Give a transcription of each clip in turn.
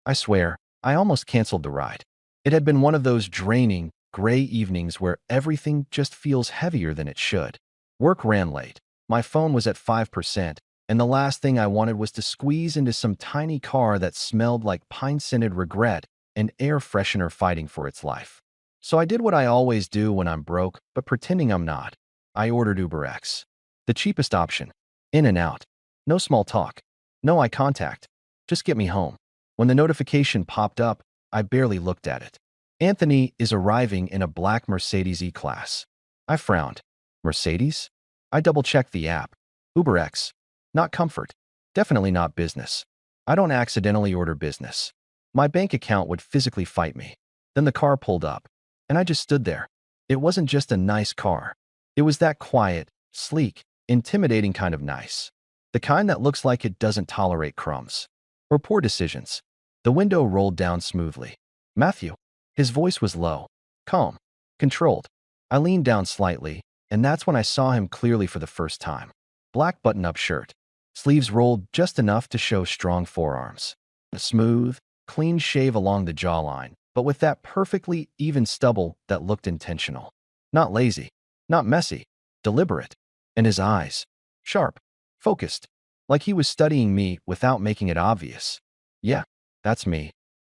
I swear, I almost canceled the ride. It had been one of those draining, gray evenings where everything just feels heavier than it should. Work ran late. My phone was at 5%, and the last thing I wanted was to squeeze into some tiny car that smelled like pine-scented regret and air freshener fighting for its life. So I did what I always do when I'm broke, but pretending I'm not. I ordered UberX. The cheapest option. In and out. No small talk. No eye contact. Just get me home. When the notification popped up, I barely looked at it. Anthony is arriving in a black Mercedes E-Class. I frowned. Mercedes? I double-checked the app. UberX. Not comfort. Definitely not business. I don't accidentally order business. My bank account would physically fight me. Then the car pulled up, and I just stood there. It wasn't just a nice car. It was that quiet, sleek, intimidating kind of nice. The kind that looks like it doesn't tolerate crumbs or poor decisions. The window rolled down smoothly. Matthew. His voice was low, calm, controlled. I leaned down slightly, and that's when I saw him clearly for the first time. Black button-up shirt. Sleeves rolled just enough to show strong forearms. A smooth, clean shave along the jawline, but with that perfectly even stubble that looked intentional. Not lazy, not messy, deliberate. And his eyes. Sharp, focused, like he was studying me without making it obvious. Yeah, that's me,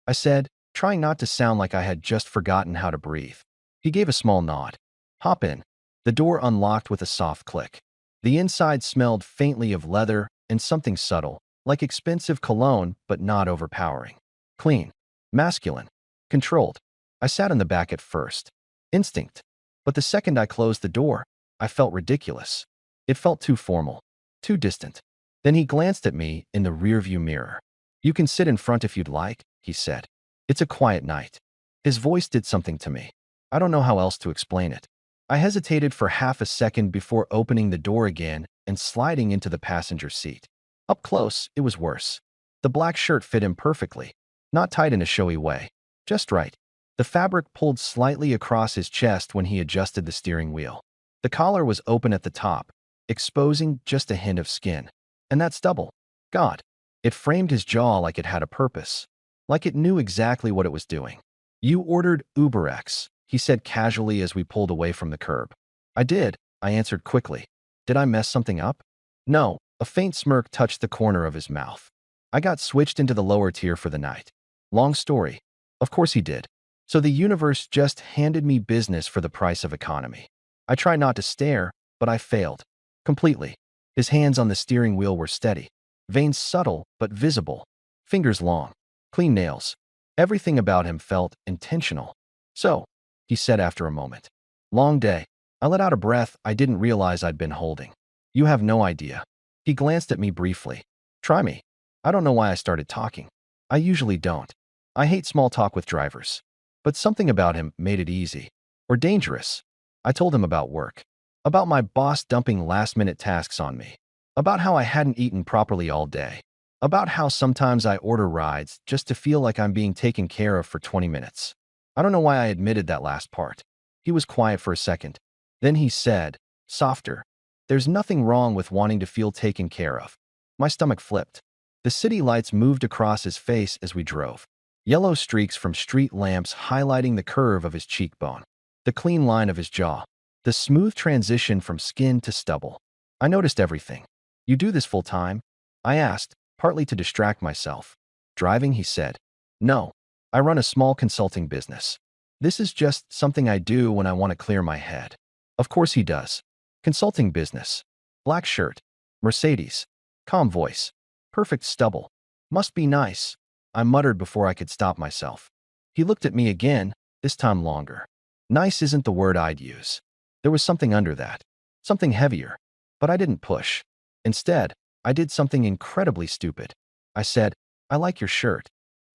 I said, trying not to sound like I had just forgotten how to breathe. He gave a small nod. Hop in. The door unlocked with a soft click. The inside smelled faintly of leather and something subtle, like expensive cologne but not overpowering. Clean, masculine, controlled. I sat in the back at first. Instinct. But the second I closed the door, I felt ridiculous. It felt too formal, too distant. Then he glanced at me in the rearview mirror. You can sit in front if you'd like, he said. It's a quiet night. His voice did something to me. I don't know how else to explain it. I hesitated for half a second before opening the door again and sliding into the passenger seat. Up close, it was worse. The black shirt fit him perfectly, not tight in a showy way, just right. The fabric pulled slightly across his chest when he adjusted the steering wheel. The collar was open at the top, exposing just a hint of skin. And that stubble. God, it framed his jaw like it had a purpose, like it knew exactly what it was doing. You ordered UberX, he said casually as we pulled away from the curb. I did, I answered quickly. Did I mess something up? No, a faint smirk touched the corner of his mouth. I got switched into the lower tier for the night. Long story. Of course he did. So the universe just handed me business for the price of economy. I tried not to stare, but I failed. Completely. His hands on the steering wheel were steady. Veins subtle, but visible. Fingers long. Clean nails. Everything about him felt intentional. So, he said after a moment. Long day. I let out a breath I didn't realize I'd been holding. You have no idea. He glanced at me briefly. Try me. I don't know why I started talking. I usually don't. I hate small talk with drivers. But something about him made it easy. Or dangerous. I told him about work. About my boss dumping last-minute tasks on me. About how I hadn't eaten properly all day. About how sometimes I order rides just to feel like I'm being taken care of for 20 minutes. I don't know why I admitted that last part. He was quiet for a second. Then he said, softer, there's nothing wrong with wanting to feel taken care of. My stomach flipped. The city lights moved across his face as we drove. Yellow streaks from street lamps highlighting the curve of his cheekbone. The clean line of his jaw. The smooth transition from skin to stubble. I noticed everything. You do this full time? I asked, partly to distract myself. Driving, he said. No. I run a small consulting business. This is just something I do when I want to clear my head. Of course he does. Consulting business. Black shirt. Mercedes. Calm voice. Perfect stubble. Must be nice. I muttered before I could stop myself. He looked at me again, this time longer. Nice isn't the word I'd use. There was something under that. Something heavier. But I didn't push. Instead, I did something incredibly stupid. I said, I like your shirt.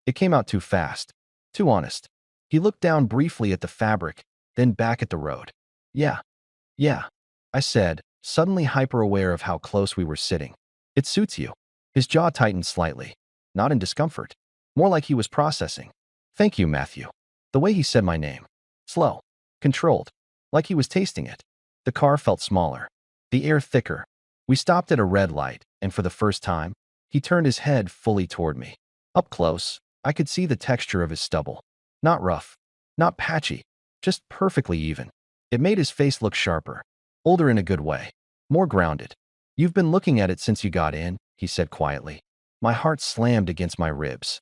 It came out too fast. Too honest. He looked down briefly at the fabric, then back at the road. Yeah. I said, suddenly hyper-aware of how close we were sitting. It suits you. His jaw tightened slightly. Not in discomfort. More like he was processing. Thank you, Matthew. The way he said my name. Slow. Controlled. Like he was tasting it. The car felt smaller. The air thicker. We stopped at a red light, and for the first time, he turned his head fully toward me. Up close, I could see the texture of his stubble. Not rough, not patchy, just perfectly even. It made his face look sharper, older in a good way, more grounded. "You've been looking at it since you got in," he said quietly. My heart slammed against my ribs.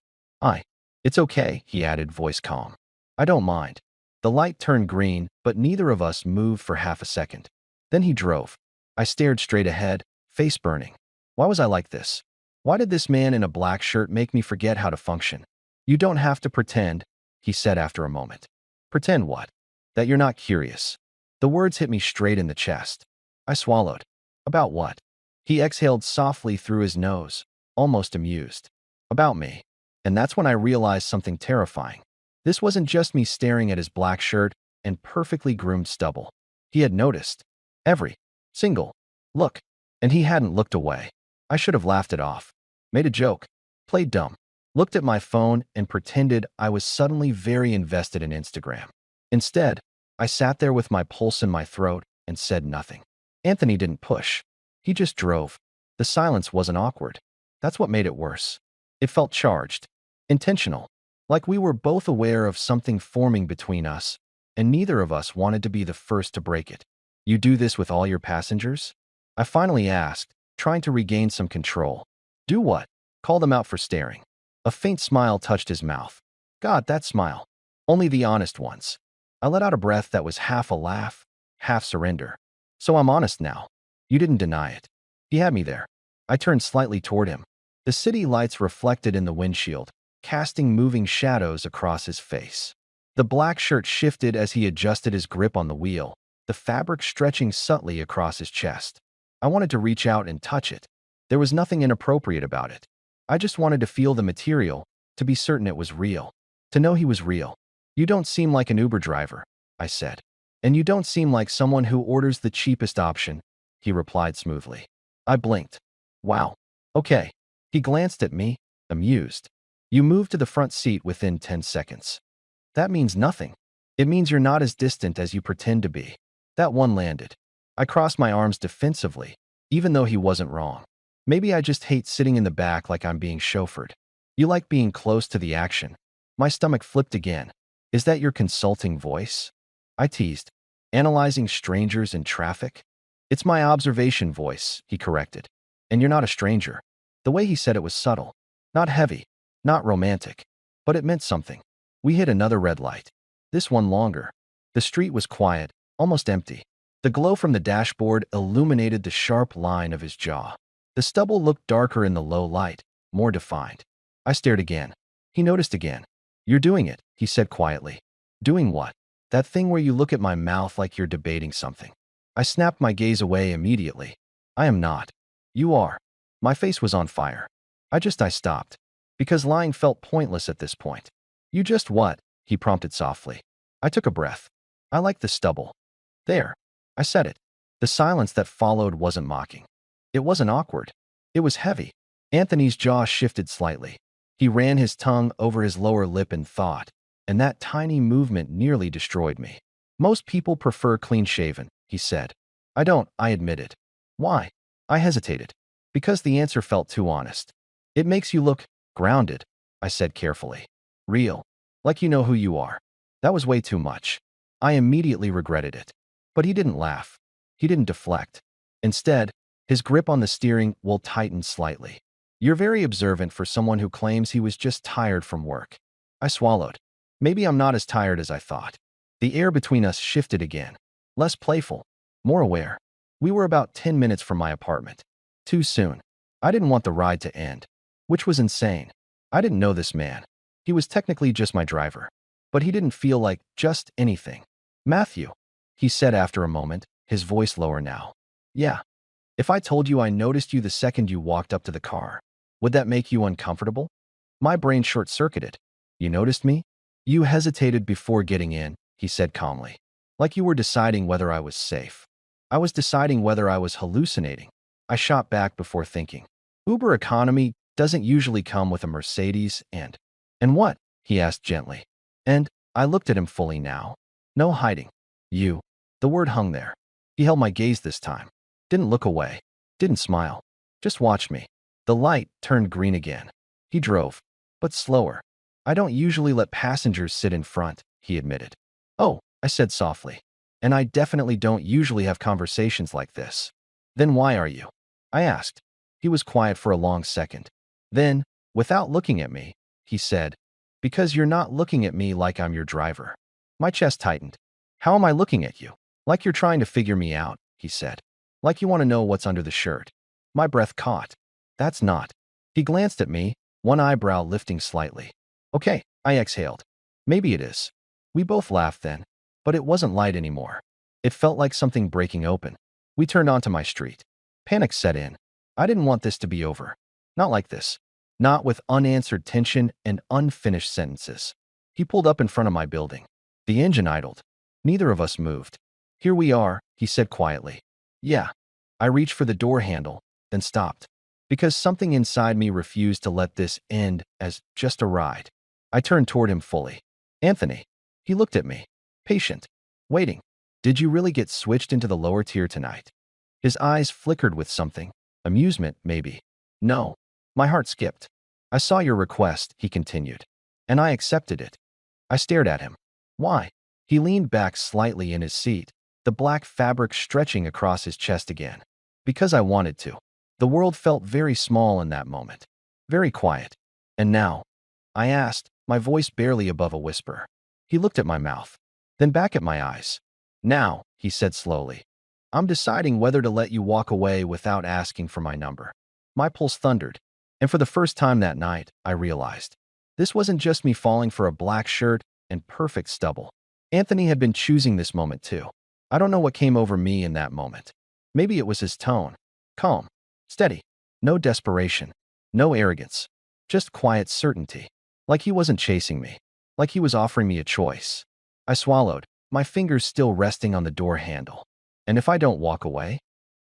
It's okay," he added, voice calm. "I don't mind." The light turned green, but neither of us moved for half a second. Then he drove. I stared straight ahead, face burning. Why was I like this? Why did this man in a black shirt make me forget how to function? "You don't have to pretend," he said after a moment. "Pretend what?" "That you're not curious." The words hit me straight in the chest. I swallowed. "About what?" He exhaled softly through his nose, almost amused. "About me." And that's when I realized something terrifying. This wasn't just me staring at his black shirt and perfectly groomed stubble. He had noticed every single look, and he hadn't looked away. I should have laughed it off, made a joke, played dumb, looked at my phone and pretended I was suddenly very invested in Instagram. Instead, I sat there with my pulse in my throat and said nothing. Anthony didn't push. He just drove. The silence wasn't awkward. That's what made it worse. It felt charged, intentional, like we were both aware of something forming between us, and neither of us wanted to be the first to break it. "You do this with all your passengers?" I finally asked, trying to regain some control. "Do what?" "Call them out for staring." A faint smile touched his mouth. God, that smile. Only the honest ones. I let out a breath that was half a laugh, half surrender. "So I'm honest now." "You didn't deny it." He had me there. I turned slightly toward him. The city lights reflected in the windshield, casting moving shadows across his face. The black shirt shifted as he adjusted his grip on the wheel, the fabric stretching subtly across his chest. I wanted to reach out and touch it. There was nothing inappropriate about it. I just wanted to feel the material, to be certain it was real, to know he was real. "You don't seem like an Uber driver," I said. "And you don't seem like someone who orders the cheapest option," he replied smoothly. I blinked. "Wow. Okay." He glanced at me, amused. "You moved to the front seat within 10 seconds. That means nothing. It means you're not as distant as you pretend to be." That one landed. I crossed my arms defensively, even though he wasn't wrong. Maybe I just hate sitting in the back like I'm being chauffeured. "You like being close to the action." My stomach flipped again. "Is that your consulting voice?" I teased. "Analyzing strangers in traffic?" "It's my observation voice," he corrected. "And you're not a stranger." The way he said it was subtle, not heavy, not romantic, but it meant something. We hit another red light. This one longer. The street was quiet, almost empty. The glow from the dashboard illuminated the sharp line of his jaw. The stubble looked darker in the low light, more defined. I stared again. He noticed again. "You're doing it," he said quietly. "Doing what?" "That thing where you look at my mouth like you're debating something." I snapped my gaze away immediately. "I am not." "You are." My face was on fire. I stopped. Because lying felt pointless at this point. "You just what?" he prompted softly. I took a breath. "I like the stubble." "There." I said it. The silence that followed wasn't mocking. It wasn't awkward. It was heavy. Anthony's jaw shifted slightly. He ran his tongue over his lower lip in thought, and that tiny movement nearly destroyed me. "Most people prefer clean-shaven," he said. "I don't," I admitted. "Why?" I hesitated. Because the answer felt too honest. "It makes you look grounded," I said carefully. "Real. Like you know who you are." That was way too much. I immediately regretted it. But he didn't laugh. He didn't deflect. Instead, his grip on the steering wheel tightened slightly. "You're very observant for someone who claims he was just tired from work." I swallowed. Maybe I'm not as tired as I thought. The air between us shifted again. Less playful, more aware. We were about 10 minutes from my apartment. Too soon. I didn't want the ride to end, which was insane. I didn't know this man. He was technically just my driver, but he didn't feel like just anything. "Matthew," he said after a moment, his voice lower now. "Yeah. If I told you I noticed you the second you walked up to the car, would that make you uncomfortable?" My brain short-circuited. "You noticed me?" "You hesitated before getting in," he said calmly. "Like you were deciding whether I was safe." I was deciding whether I was hallucinating. I shot back before thinking. "Uber economy doesn't usually come with a Mercedes and what?" he asked gently. And I looked at him fully now. No hiding. "You." The word hung there. He held my gaze this time. Didn't look away. Didn't smile. Just watched me. The light turned green again. He drove, but slower. I don't usually let passengers sit in front, he admitted. Oh, I said softly. And I definitely don't usually have conversations like this. Then why are you? I asked. He was quiet for a long second. Then, without looking at me, he said, because you're not looking at me like I'm your driver. My chest tightened. How am I looking at you? Like you're trying to figure me out, he said. Like you want to know what's under the shirt. My breath caught. That's not. He glanced at me, one eyebrow lifting slightly. Okay, I exhaled. Maybe it is. We both laughed then, but it wasn't light anymore. It felt like something breaking open. We turned onto my street. Panic set in. I didn't want this to be over. Not like this. Not with unanswered tension and unfinished sentences. He pulled up in front of my building. The engine idled. Neither of us moved. Here we are, he said quietly. Yeah. I reached for the door handle, then stopped. Because something inside me refused to let this end as just a ride. I turned toward him fully. Anthony. He looked at me. Patient. Waiting. Did you really get switched into the lower tier tonight? His eyes flickered with something. Amusement, maybe. No. My heart skipped. I saw your request, he continued. And I accepted it. I stared at him. Why? He leaned back slightly in his seat, the black fabric stretching across his chest again. Because I wanted to. The world felt very small in that moment. Very quiet. And now? I asked, my voice barely above a whisper. He looked at my mouth, then back at my eyes. Now, he said slowly, I'm deciding whether to let you walk away without asking for my number. My pulse thundered, and for the first time that night, I realized. This wasn't just me falling for a black shirt and perfect stubble. Anthony had been choosing this moment too. I don't know what came over me in that moment. Maybe it was his tone. Calm. Steady. No desperation. No arrogance. Just quiet certainty. Like he wasn't chasing me. Like he was offering me a choice. I swallowed, my fingers still resting on the door handle. And if I don't walk away?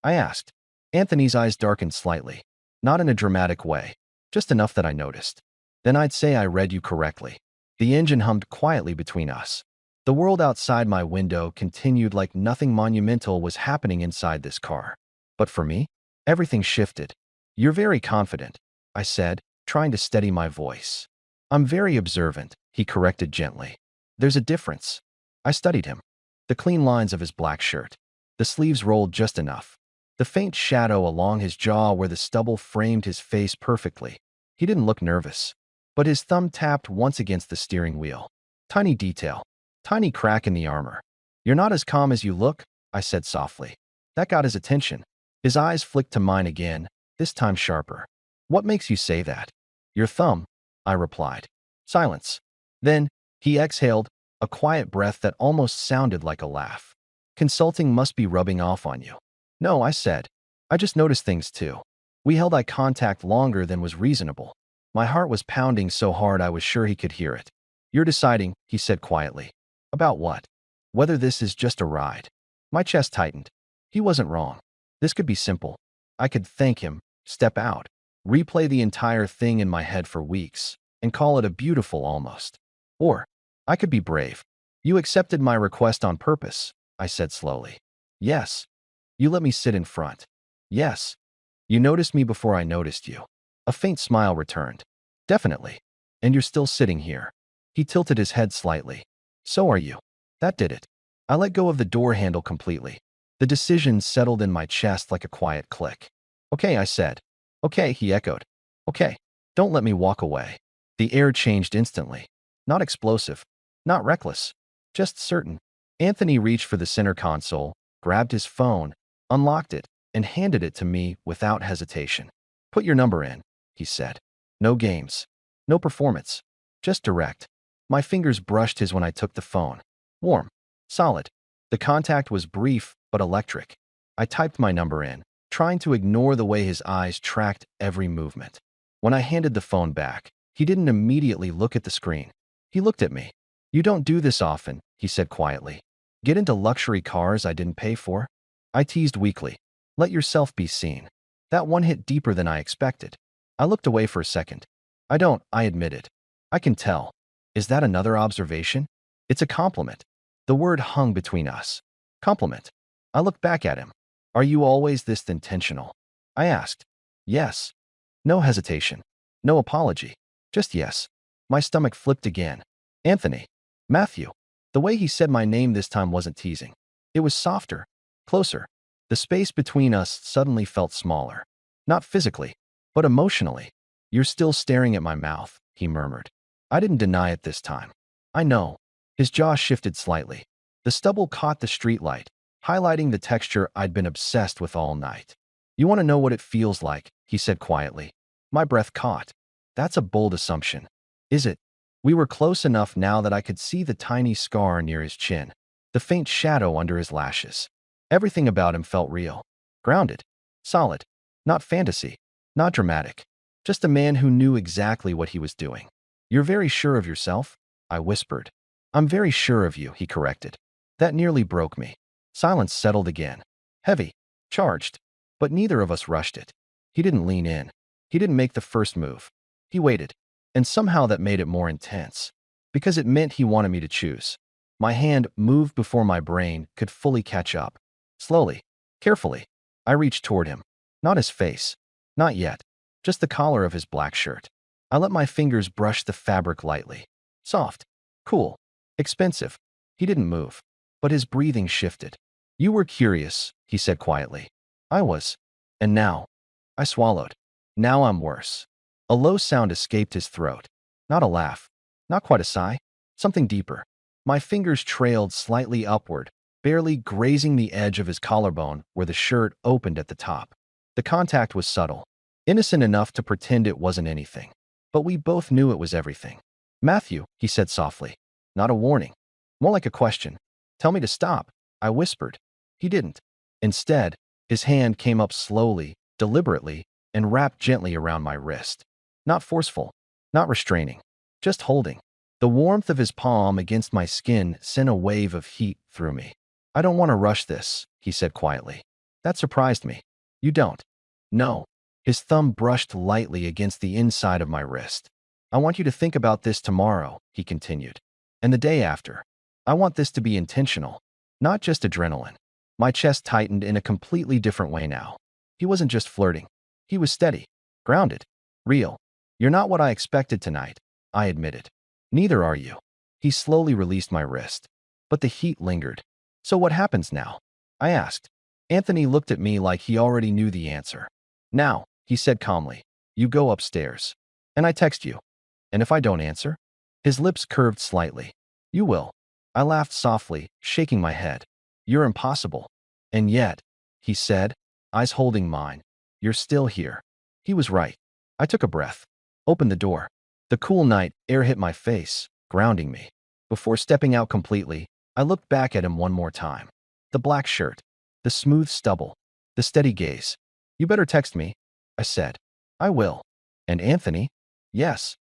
I asked. Anthony's eyes darkened slightly. Not in a dramatic way. Just enough that I noticed. Then I'd say I read you correctly. The engine hummed quietly between us. The world outside my window continued like nothing monumental was happening inside this car. But for me, everything shifted. You're very confident, I said, trying to steady my voice. I'm very observant, he corrected gently. There's a difference. I studied him. The clean lines of his black shirt. The sleeves rolled just enough. The faint shadow along his jaw where the stubble framed his face perfectly. He didn't look nervous. But his thumb tapped once against the steering wheel. Tiny detail. Tiny crack in the armor. You're not as calm as you look, I said softly. That got his attention. His eyes flicked to mine again, this time sharper. What makes you say that? Your thumb, I replied. Silence. Then, he exhaled, a quiet breath that almost sounded like a laugh. Consulting must be rubbing off on you. No, I said. I just noticed things too. We held eye contact longer than was reasonable. My heart was pounding so hard I was sure he could hear it. You're deciding, he said quietly. About what? Whether this is just a ride. My chest tightened. He wasn't wrong. This could be simple. I could thank him, step out, replay the entire thing in my head for weeks, and call it a beautiful almost. Or, I could be brave. You accepted my request on purpose, I said slowly. Yes. You let me sit in front. Yes. You noticed me before I noticed you. A faint smile returned. Definitely. And you're still sitting here. He tilted his head slightly. So are you. That did it. I let go of the door handle completely. The decision settled in my chest like a quiet click. Okay, I said. Okay, he echoed. Okay. Don't let me walk away. The air changed instantly. Not explosive. Not reckless. Just certain. Anthony reached for the center console, grabbed his phone, unlocked it, and handed it to me without hesitation. Put your number in, he said. No games. No performance. Just direct. My fingers brushed his when I took the phone. Warm. Solid. The contact was brief, but electric. I typed my number in, trying to ignore the way his eyes tracked every movement. When I handed the phone back, he didn't immediately look at the screen. He looked at me. You don't do this often, he said quietly. Get into luxury cars I didn't pay for? I teased weakly. Let yourself be seen. That one hit deeper than I expected. I looked away for a second. I admitted. I can tell. Is that another observation? It's a compliment. The word hung between us. Compliment. I looked back at him. Are you always this intentional? I asked. Yes. No hesitation. No apology. Just yes. My stomach flipped again. Anthony. Matthew. The way he said my name this time wasn't teasing. It was softer, closer. The space between us suddenly felt smaller. Not physically, but emotionally. You're still staring at my mouth, he murmured. I didn't deny it this time. I know. His jaw shifted slightly. The stubble caught the streetlight, highlighting the texture I'd been obsessed with all night. You want to know what it feels like, he said quietly. My breath caught. That's a bold assumption. Is it? We were close enough now that I could see the tiny scar near his chin, the faint shadow under his lashes. Everything about him felt real. Grounded. Solid. Not fantasy. Not dramatic. Just a man who knew exactly what he was doing. You're very sure of yourself? I whispered. I'm very sure of you, he corrected. That nearly broke me. Silence settled again. Heavy. Charged. But neither of us rushed it. He didn't lean in. He didn't make the first move. He waited. And somehow that made it more intense. Because it meant he wanted me to choose. My hand moved before my brain could fully catch up. Slowly. Carefully. I reached toward him. Not his face. Not yet. Just the collar of his black shirt. I let my fingers brush the fabric lightly. Soft. Cool. Expensive. He didn't move. But his breathing shifted. You were curious, he said quietly. I was. And now. I swallowed. Now I'm worse. A low sound escaped his throat. Not a laugh. Not quite a sigh. Something deeper. My fingers trailed slightly upward, barely grazing the edge of his collarbone where the shirt opened at the top. The contact was subtle. Innocent enough to pretend it wasn't anything. But we both knew it was everything. Matthew, he said softly. Not a warning. More like a question. Tell me to stop, I whispered. He didn't. Instead, his hand came up slowly, deliberately, and wrapped gently around my wrist. Not forceful, not restraining, just holding. The warmth of his palm against my skin sent a wave of heat through me. I don't want to rush this, he said quietly. That surprised me. You don't? No. His thumb brushed lightly against the inside of my wrist. I want you to think about this tomorrow, he continued. And the day after. I want this to be intentional, not just adrenaline. My chest tightened in a completely different way now. He wasn't just flirting. He was steady, grounded, real. You're not what I expected tonight, I admitted. Neither are you. He slowly released my wrist. But the heat lingered. So what happens now? I asked. Anthony looked at me like he already knew the answer. Now, he said calmly, you go upstairs. And I text you. And if I don't answer? His lips curved slightly. You will. I laughed softly, shaking my head. You're impossible. And yet, he said, eyes holding mine, you're still here. He was right. I took a breath. Opened the door. The cool night air hit my face, grounding me. Before stepping out completely, I looked back at him one more time. The black shirt. The smooth stubble. The steady gaze. You better text me, I said. I will. And Anthony? Yes.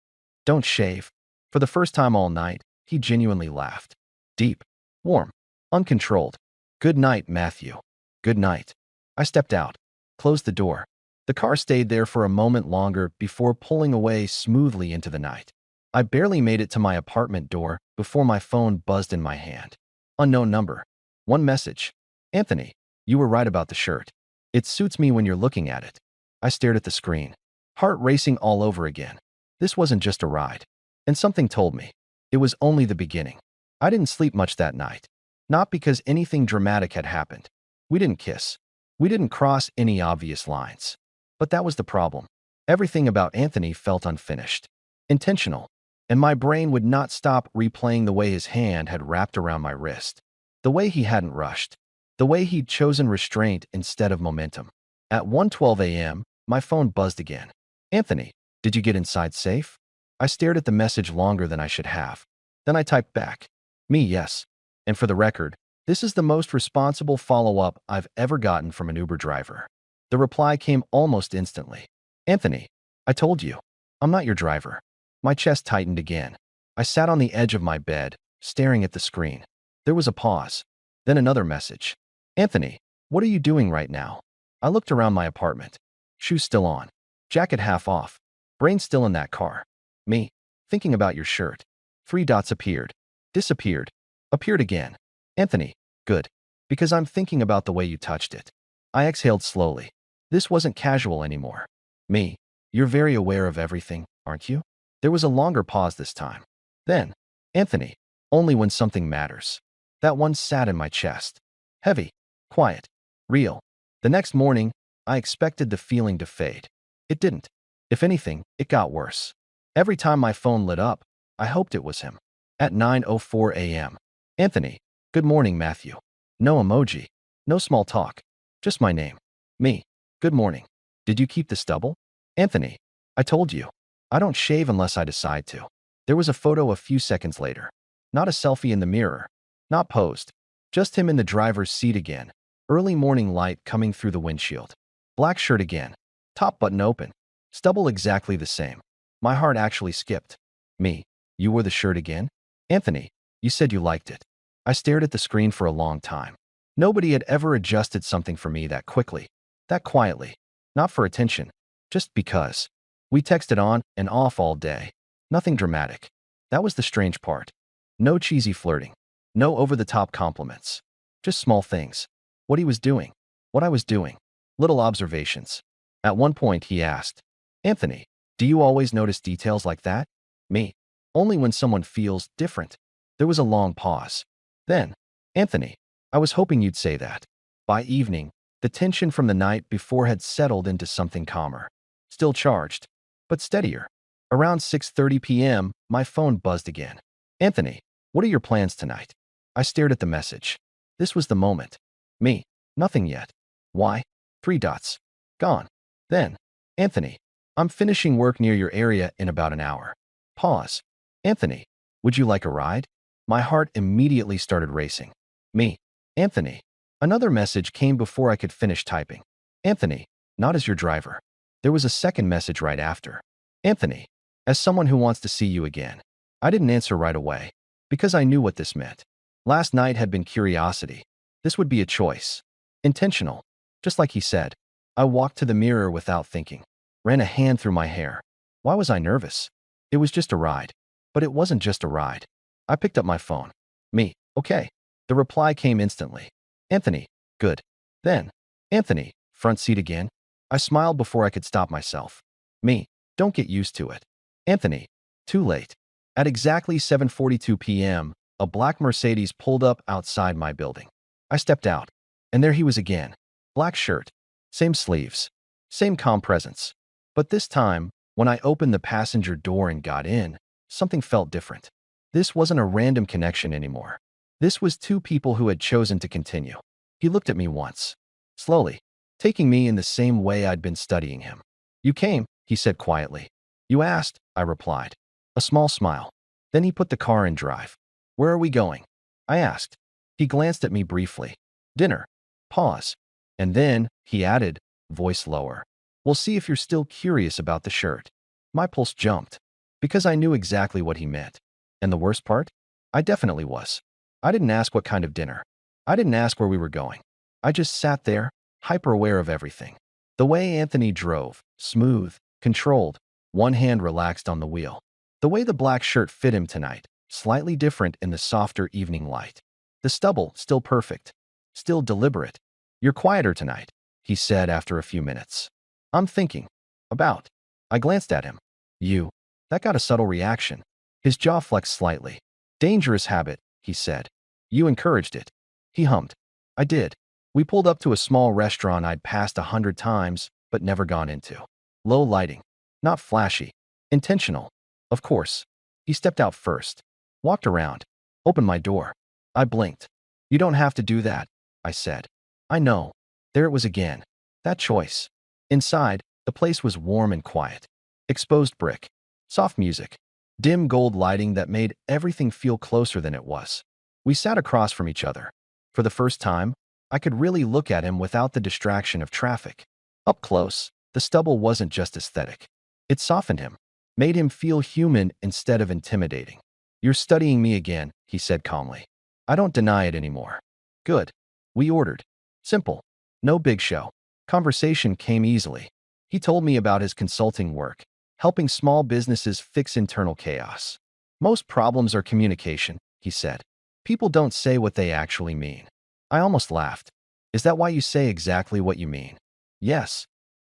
Don't shave. For the first time all night, he genuinely laughed. Deep. Warm. Uncontrolled. Good night, Matthew. Good night. I stepped out. Closed the door. The car stayed there for a moment longer before pulling away smoothly into the night. I barely made it to my apartment door before my phone buzzed in my hand. Unknown number. One message. Anthony, you were right about the shirt. It suits me when you're looking at it. I stared at the screen. Heart racing all over again. This wasn't just a ride. And something told me. It was only the beginning. I didn't sleep much that night. Not because anything dramatic had happened. We didn't kiss. We didn't cross any obvious lines. But that was the problem. Everything about Anthony felt unfinished. Intentional. And my brain would not stop replaying the way his hand had wrapped around my wrist. The way he hadn't rushed. The way he'd chosen restraint instead of momentum. At 1:12 a.m., my phone buzzed again. Anthony, did you get inside safe? I stared at the message longer than I should have. Then I typed back. Me, yes. And for the record, this is the most responsible follow-up I've ever gotten from an Uber driver. The reply came almost instantly. Anthony, I told you. I'm not your driver. My chest tightened again. I sat on the edge of my bed, staring at the screen. There was a pause. Then another message. Anthony, what are you doing right now? I looked around my apartment. Shoes still on. Jacket half off. Brain still in that car. Me, thinking about your shirt. 3 dots appeared. Disappeared. Appeared again. Anthony, good. Because I'm thinking about the way you touched it. I exhaled slowly. This wasn't casual anymore. Me, you're very aware of everything, aren't you? There was a longer pause this time. Then, Anthony, only when something matters. That one sat in my chest. Heavy, quiet, real. The next morning, I expected the feeling to fade. It didn't. If anything, it got worse. Every time my phone lit up, I hoped it was him. At 9:04 a.m. Anthony, good morning, Matthew. No emoji. No small talk. Just my name. Me. Good morning. Did you keep the stubble? Anthony, I told you. I don't shave unless I decide to. There was a photo a few seconds later. Not a selfie in the mirror. Not posed. Just him in the driver's seat again. Early morning light coming through the windshield. Black shirt again. Top button open. Stubble exactly the same. My heart actually skipped. Me. You wore the shirt again? Anthony, you said you liked it. I stared at the screen for a long time. Nobody had ever adjusted something for me that quickly, that quietly. Not for attention. Just because. We texted on and off all day. Nothing dramatic. That was the strange part. No cheesy flirting. No over-the-top compliments. Just small things. What he was doing. What I was doing. Little observations. At one point he asked, Anthony, do you always notice details like that? Me. Only when someone feels different. There was a long pause. Then, Anthony, I was hoping you'd say that. By evening, the tension from the night before had settled into something calmer. Still charged, but steadier. Around 6:30 p.m., my phone buzzed again. Anthony, what are your plans tonight? I stared at the message. This was the moment. Me. Nothing yet. Why? 3 dots. Gone. Then, Anthony, I'm finishing work near your area in about an hour. Pause. Anthony, would you like a ride? My heart immediately started racing. Me. Anthony. Another message came before I could finish typing. Anthony, not as your driver. There was a second message right after. Anthony, as someone who wants to see you again. I didn't answer right away, because I knew what this meant. Last night had been curiosity. This would be a choice. Intentional. Just like he said. I walked to the mirror without thinking. Ran a hand through my hair. Why was I nervous? It was just a ride. But it wasn't just a ride. I picked up my phone. Me. Okay. The reply came instantly. Anthony. Good. Then. Anthony. Front seat again? I smiled before I could stop myself. Me. Don't get used to it. Anthony. Too late. At exactly 7:42 p.m., a black Mercedes pulled up outside my building. I stepped out. And there he was again. Black shirt. Same sleeves. Same calm presence. But this time, when I opened the passenger door and got in, something felt different. This wasn't a random connection anymore. This was 2 people who had chosen to continue. He looked at me once. Slowly. Taking me in the same way I'd been studying him. You came, he said quietly. You asked, I replied. A small smile. Then he put the car in drive. Where are we going? I asked. He glanced at me briefly. Dinner. Pause. And then, he added, voice lower. We'll see if you're still curious about the shirt. My pulse jumped. Because I knew exactly what he meant. And the worst part? I definitely was. I didn't ask what kind of dinner. I didn't ask where we were going. I just sat there, hyper-aware of everything. The way Anthony drove, smooth, controlled, one hand relaxed on the wheel. The way the black shirt fit him tonight, slightly different in the softer evening light. The stubble, still perfect. Still deliberate. You're quieter tonight, he said after a few minutes. I'm thinking. About. I glanced at him. You. That got a subtle reaction. His jaw flexed slightly. Dangerous habit, he said. You encouraged it. He hummed. I did. We pulled up to a small restaurant I'd passed 100 times, but never gone into. Low lighting. Not flashy. Intentional. Of course. He stepped out first. Walked around. Opened my door. I blinked. You don't have to do that, I said. I know. There it was again. That choice. Inside, the place was warm and quiet. Exposed brick. Soft music. Dim gold lighting that made everything feel closer than it was. We sat across from each other. For the first time, I could really look at him without the distraction of traffic. Up close, the stubble wasn't just aesthetic. It softened him, made him feel human instead of intimidating. You're studying me again, he said calmly. I don't deny it anymore. Good. We ordered. Simple. No big show. Conversation came easily. He told me about his consulting work, helping small businesses fix internal chaos. Most problems are communication, he said. People don't say what they actually mean. I almost laughed. Is that why you say exactly what you mean? Yes.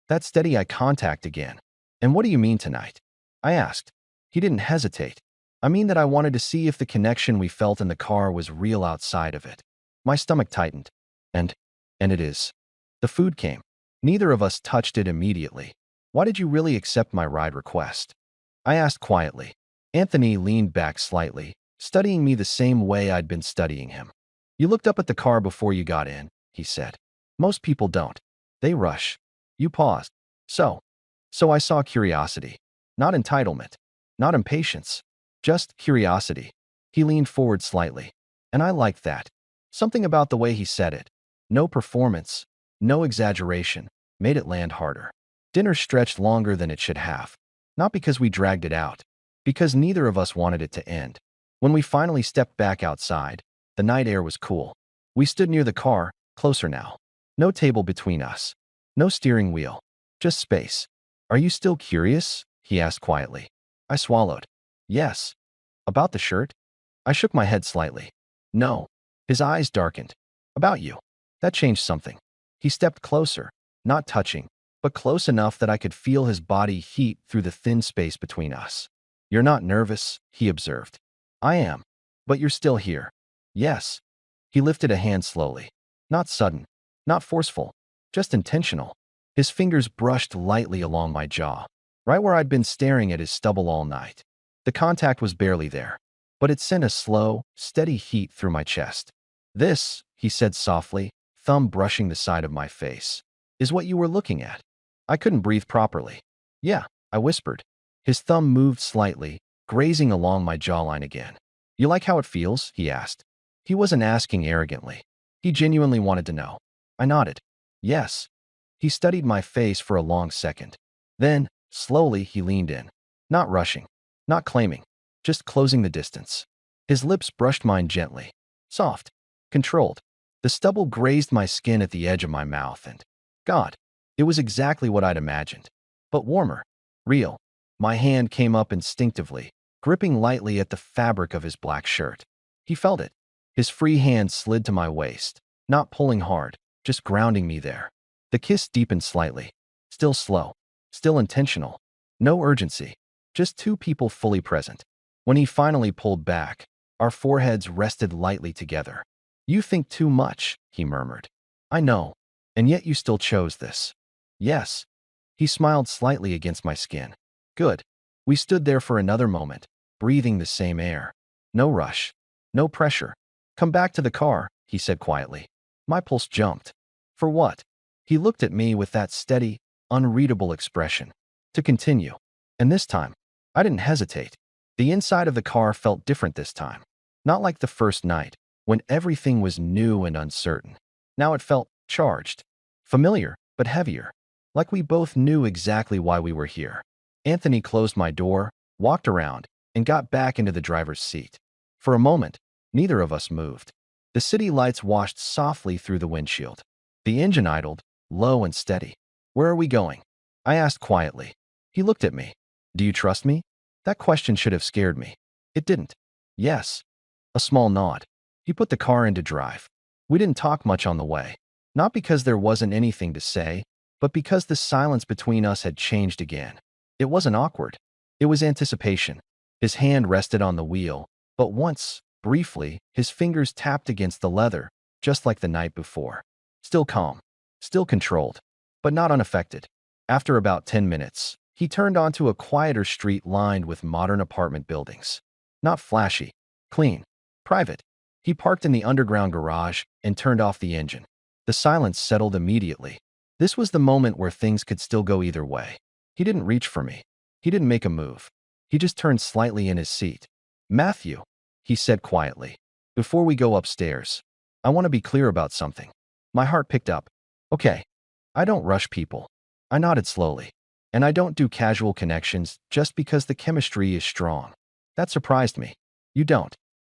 That steady eye contact again. And what do you mean tonight? I asked. He didn't hesitate. I mean that I wanted to see if the connection we felt in the car was real outside of it. My stomach tightened. And, and it is. The food came. Neither of us touched it immediately. Why did you really accept my ride request? I asked quietly. Anthony leaned back slightly, studying me the same way I'd been studying him. You looked up at the car before you got in, he said. Most people don't. They rush. You paused. So I saw curiosity. Not entitlement. Not impatience. Just curiosity. He leaned forward slightly. And I liked that. Something about the way he said it. No performance. No exaggeration. Made it land harder. Dinner stretched longer than it should have. Not because we dragged it out. Because neither of us wanted it to end. When we finally stepped back outside, the night air was cool. We stood near the car, closer now. No table between us. No steering wheel. Just space. Are you still curious? He asked quietly. I swallowed. Yes. About the shirt? I shook my head slightly. No. His eyes darkened. About you. That changed something. He stepped closer, not touching, but close enough that I could feel his body heat through the thin space between us. You're not nervous, he observed. I am. But you're still here. Yes. He lifted a hand slowly. Not sudden. Not forceful. Just intentional. His fingers brushed lightly along my jaw, right where I'd been staring at his stubble all night. The contact was barely there, but it sent a slow, steady heat through my chest. This, he said softly, thumb brushing the side of my face, is what you were looking at. I couldn't breathe properly. Yeah, I whispered. His thumb moved slightly, grazing along my jawline again. You like how it feels? He asked. He wasn't asking arrogantly. He genuinely wanted to know. I nodded. Yes. He studied my face for a long second. Then, slowly, he leaned in. Not rushing. Not claiming. Just closing the distance. His lips brushed mine gently. Soft. Controlled. The stubble grazed my skin at the edge of my mouth and, God, it was exactly what I'd imagined. But warmer. Real. My hand came up instinctively, gripping lightly at the fabric of his black shirt. He felt it. His free hand slid to my waist, not pulling hard, just grounding me there. The kiss deepened slightly. Still slow. Still intentional. No urgency. Just two people fully present. When he finally pulled back, our foreheads rested lightly together. You think too much, he murmured. I know. And yet you still chose this. Yes. He smiled slightly against my skin. Good. We stood there for another moment, breathing the same air. No rush. No pressure. Come back to the car, he said quietly. My pulse jumped. For what? He looked at me with that steady, unreadable expression. To continue. And this time, I didn't hesitate. The inside of the car felt different this time. Not like the first night, when everything was new and uncertain. Now it felt charged. Familiar, but heavier. Like we both knew exactly why we were here. Anthony closed my door, walked around, and got back into the driver's seat. For a moment, neither of us moved. The city lights washed softly through the windshield. The engine idled, low and steady. Where are we going? I asked quietly. He looked at me. Do you trust me? That question should have scared me. It didn't. Yes. A small nod. He put the car into drive. We didn't talk much on the way. Not because there wasn't anything to say, but because the silence between us had changed again. It wasn't awkward. It was anticipation. His hand rested on the wheel, but once, briefly, his fingers tapped against the leather, just like the night before. Still calm. Still controlled. But not unaffected. After about 10 minutes, he turned onto a quieter street lined with modern apartment buildings. Not flashy. Clean. Private. He parked in the underground garage and turned off the engine. The silence settled immediately. This was the moment where things could still go either way. He didn't reach for me. He didn't make a move. He just turned slightly in his seat. Matthew, he said quietly, before we go upstairs, I want to be clear about something. My heart picked up. Okay. I don't rush people. I nodded slowly. And I don't do casual connections just because the chemistry is strong. That surprised me. You don't.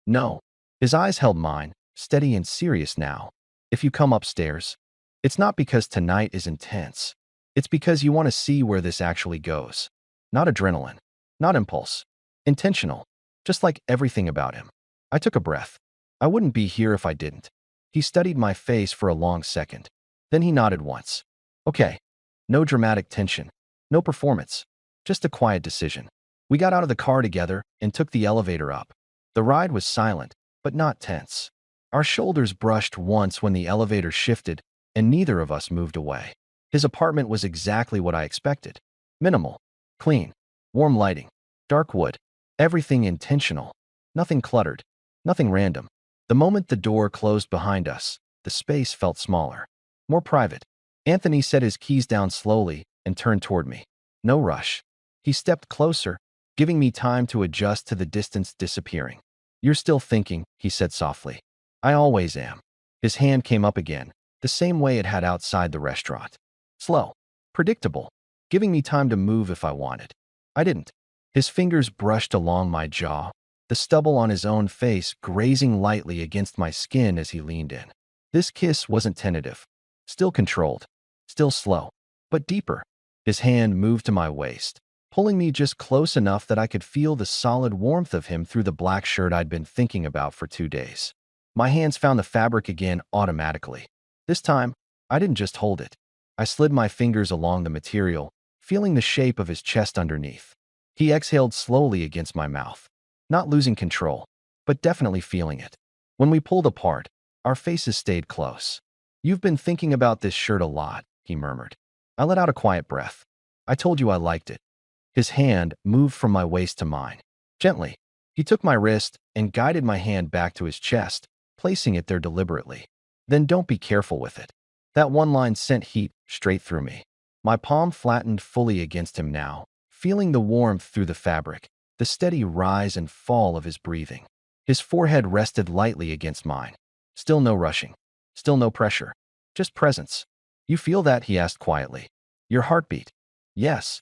No. His eyes held mine, steady and serious now. If you come upstairs, it's not because tonight is intense. It's because you want to see where this actually goes. Not adrenaline. Not impulse. Intentional. Just like everything about him. I took a breath. I wouldn't be here if I didn't. He studied my face for a long second. Then he nodded once. Okay. No dramatic tension. No performance. Just a quiet decision. We got out of the car together and took the elevator up. The ride was silent, but not tense. Our shoulders brushed once when the elevator shifted, and neither of us moved away. His apartment was exactly what I expected. Minimal, clean, warm lighting, dark wood, everything intentional. Nothing cluttered, nothing random. The moment the door closed behind us, the space felt smaller, more private. Anthony set his keys down slowly and turned toward me. No rush. He stepped closer, giving me time to adjust to the distance disappearing. "You're still thinking," he said softly. "I always am." His hand came up again, the same way it had outside the restaurant. Slow, predictable, giving me time to move if I wanted. I didn't. His fingers brushed along my jaw, the stubble on his own face grazing lightly against my skin as he leaned in. This kiss wasn't tentative, still controlled, still slow, but deeper. His hand moved to my waist, pulling me just close enough that I could feel the solid warmth of him through the black shirt I'd been thinking about for 2 days. My hands found the fabric again automatically. This time, I didn't just hold it. I slid my fingers along the material, feeling the shape of his chest underneath. He exhaled slowly against my mouth, not losing control, but definitely feeling it. When we pulled apart, our faces stayed close. "You've been thinking about this shirt a lot," he murmured. I let out a quiet breath. "I told you I liked it." His hand moved from my waist to mine. Gently, he took my wrist and guided my hand back to his chest, placing it there deliberately. "Then don't be careful with it." That one line sent heat straight through me. My palm flattened fully against him now, feeling the warmth through the fabric, the steady rise and fall of his breathing. His forehead rested lightly against mine. Still no rushing. Still no pressure. Just presence. "You feel that?" he asked quietly. "Your heartbeat?" "Yes."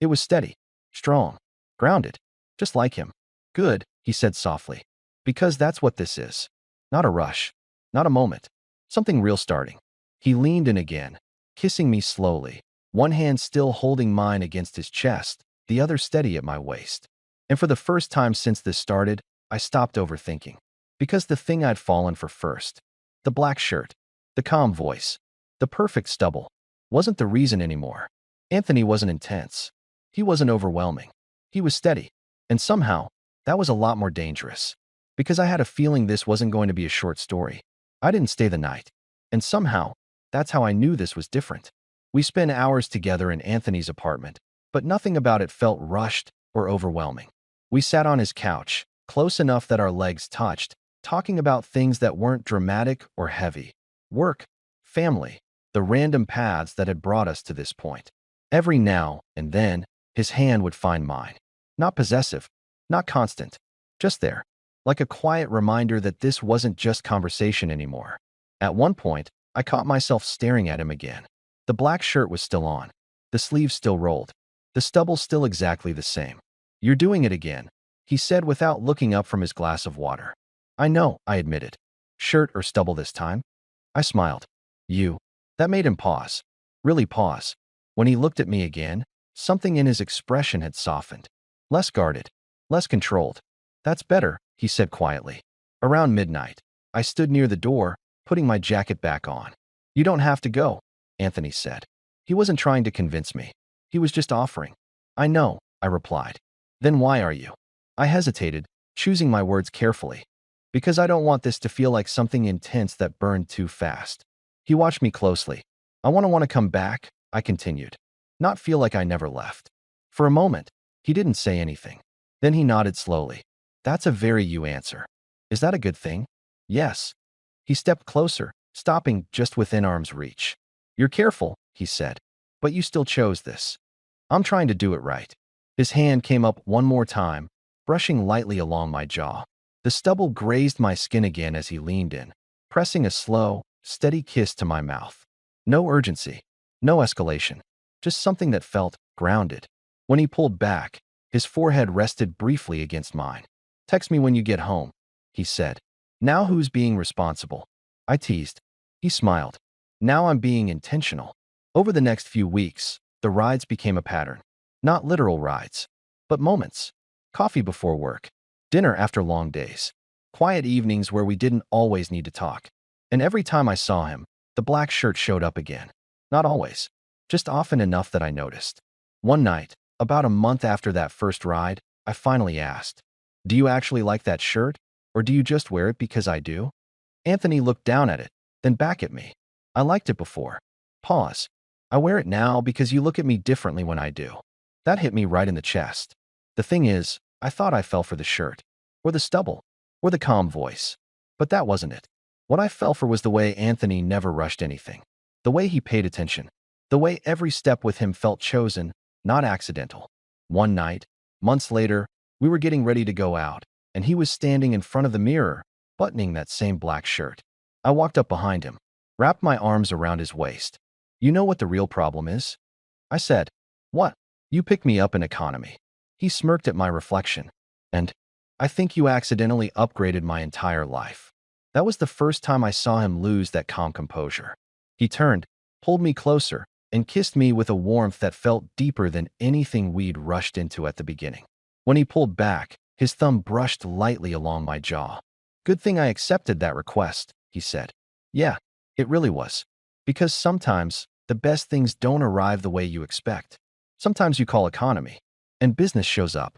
It was steady, strong, grounded, just like him. "Good," he said softly. "Because that's what this is. Not a rush. Not a moment. Something real starting." He leaned in again, kissing me slowly, one hand still holding mine against his chest, the other steady at my waist. And for the first time since this started, I stopped overthinking. Because the thing I'd fallen for first, the black shirt, the calm voice, the perfect stubble, wasn't the reason anymore. Anthony wasn't intense. He wasn't overwhelming. He was steady. And somehow, that was a lot more dangerous. Because I had a feeling this wasn't going to be a short story. I didn't stay the night. And somehow, that's how I knew this was different. We spent hours together in Anthony's apartment, but nothing about it felt rushed or overwhelming. We sat on his couch, close enough that our legs touched, talking about things that weren't dramatic or heavy. Work, family, the random paths that had brought us to this point. Every now and then, his hand would find mine. Not possessive, not constant, just there, like a quiet reminder that this wasn't just conversation anymore. At one point, I caught myself staring at him again. The black shirt was still on, the sleeves still rolled, the stubble still exactly the same. "You're doing it again," he said without looking up from his glass of water. "I know," I admitted. "Shirt or stubble this time?" I smiled. "You." That made him pause. Really pause. When he looked at me again, something in his expression had softened. Less guarded, less controlled. "That's better," he said quietly. Around midnight, I stood near the door, putting my jacket back on. "You don't have to go," Anthony said. He wasn't trying to convince me. He was just offering. "I know," I replied. "Then why are you?" I hesitated, choosing my words carefully. "Because I don't want this to feel like something intense that burned too fast." He watched me closely. "I want to come back," I continued. "Not feel like I never left." For a moment, he didn't say anything. Then he nodded slowly. "That's a very you answer. Is that a good thing?" "Yes." He stepped closer, stopping just within arm's reach. "You're careful," he said, "but you still chose this." "I'm trying to do it right." His hand came up one more time, brushing lightly along my jaw. The stubble grazed my skin again as he leaned in, pressing a slow, steady kiss to my mouth. No urgency, no escalation, just something that felt grounded. When he pulled back, his forehead rested briefly against mine. "Text me when you get home," he said. "Now who's being responsible?" I teased. He smiled. "Now I'm being intentional." Over the next few weeks, the rides became a pattern. Not literal rides, but moments. Coffee before work, dinner after long days, quiet evenings where we didn't always need to talk. And every time I saw him, the black shirt showed up again. Not always, just often enough that I noticed. One night, about a month after that first ride, I finally asked, "Do you actually like that shirt, or do you just wear it because I do?" Anthony looked down at it, then back at me. "I liked it before." Pause. "I wear it now because you look at me differently when I do." That hit me right in the chest. The thing is, I thought I fell for the shirt, or the stubble, or the calm voice. But that wasn't it. What I fell for was the way Anthony never rushed anything. The way he paid attention. The way every step with him felt chosen, not accidental. One night, months later, we were getting ready to go out, and he was standing in front of the mirror, buttoning that same black shirt. I walked up behind him, wrapped my arms around his waist. "You know what the real problem is?" I said. "What?" "You picked me up in economy." He smirked at my reflection. "And I think you accidentally upgraded my entire life." That was the first time I saw him lose that calm composure. He turned, pulled me closer, and kissed me with a warmth that felt deeper than anything we'd rushed into at the beginning. When he pulled back, his thumb brushed lightly along my jaw. "Good thing I accepted that request," he said. "Yeah, it really was. Because sometimes the best things don't arrive the way you expect. Sometimes you call economy, and business shows up.